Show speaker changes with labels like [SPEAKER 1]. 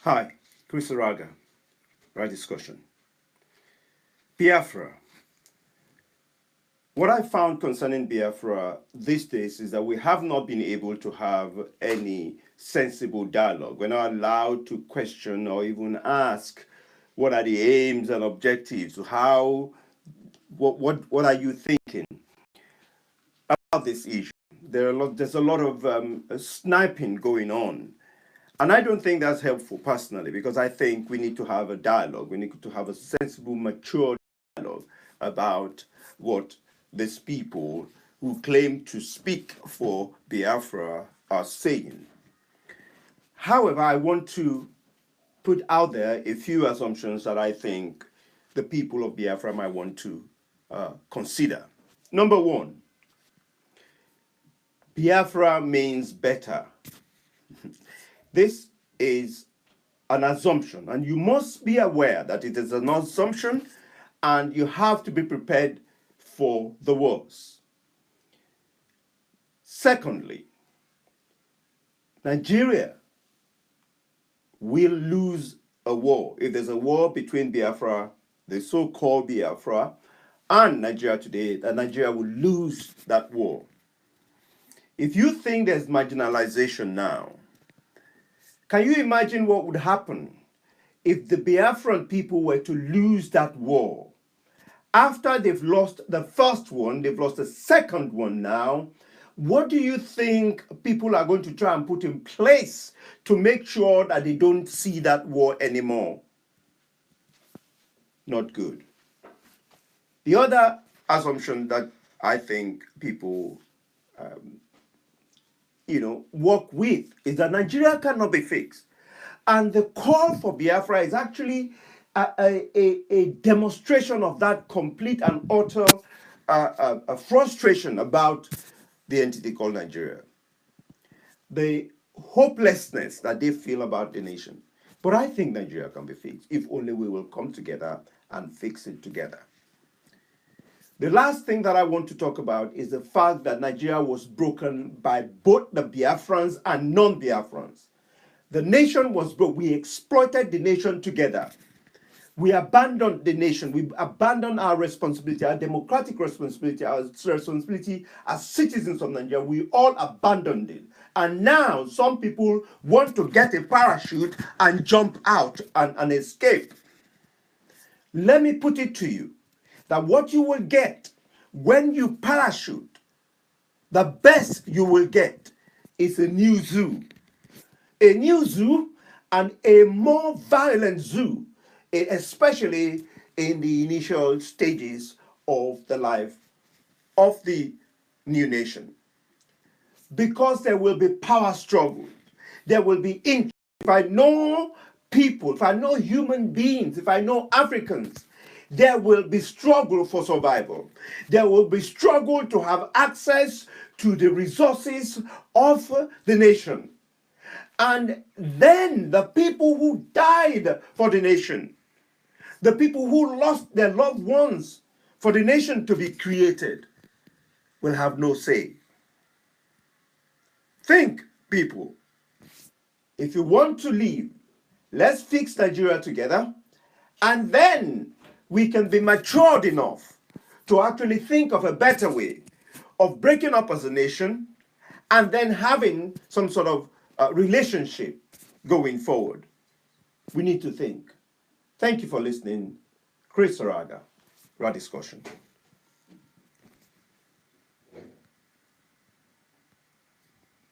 [SPEAKER 1] Hi, Chris Araga, right discussion. Biafra. What I found concerning Biafra these days is that we have not been able to have any sensible dialogue. We're not allowed to question or even ask what are the aims and objectives, what are you thinking about this issue. There's a lot of sniping going on. And I don't think that's helpful personally, because I think we need to have a dialogue. We need to have a sensible, mature dialogue about what these people who claim to speak for Biafra are saying. However, I want to put out there a few assumptions that I think the people of Biafra might want to consider. Number one, Biafra means better. This is an assumption, and you must be aware that it is an assumption, and you have to be prepared for the worst. Secondly, Nigeria will lose a war. If there's a war between Biafra, the so-called Biafra, and Nigeria today, that Nigeria will lose that war. If you think there's marginalization now, can you imagine what would happen if the Biafran people were to lose that war? After they've lost the first one, they've lost the second one now. What do you think people are going to try and put in place to make sure that they don't see that war anymore? Not good. The other assumption that I think people work with is that Nigeria cannot be fixed. And the call for Biafra is actually a demonstration of that complete and utter frustration about the entity called Nigeria. The hopelessness that they feel about the nation. But I think Nigeria can be fixed if only we will come together and fix it together. The last thing that I want to talk about is the fact that Nigeria was broken by both the Biafrans and non-Biafrans. The nation was broke. We exploited the nation together. We abandoned the nation. We abandoned our responsibility, our democratic responsibility, our responsibility as citizens of Nigeria. We all abandoned it. And now some people want to get a parachute and jump out and escape. Let me put it to you that what you will get when you parachute, the best you will get is a new zoo. A new zoo, and a more violent zoo, especially in the initial stages of the life of the new nation. Because there will be power struggle, there will be interest. If I know people, if I know human beings, if I know Africans, there will be struggle for survival. There will be struggle to have access to the resources of the nation. And then the people who died for the nation, the people who lost their loved ones for the nation to be created, will have no say. Think, people, if you want to leave, let's fix Nigeria together, and then we can be matured enough to actually think of a better way of breaking up as a nation and then having some sort of relationship going forward. We need to think. Thank you for listening. Chris Araga, Discussion.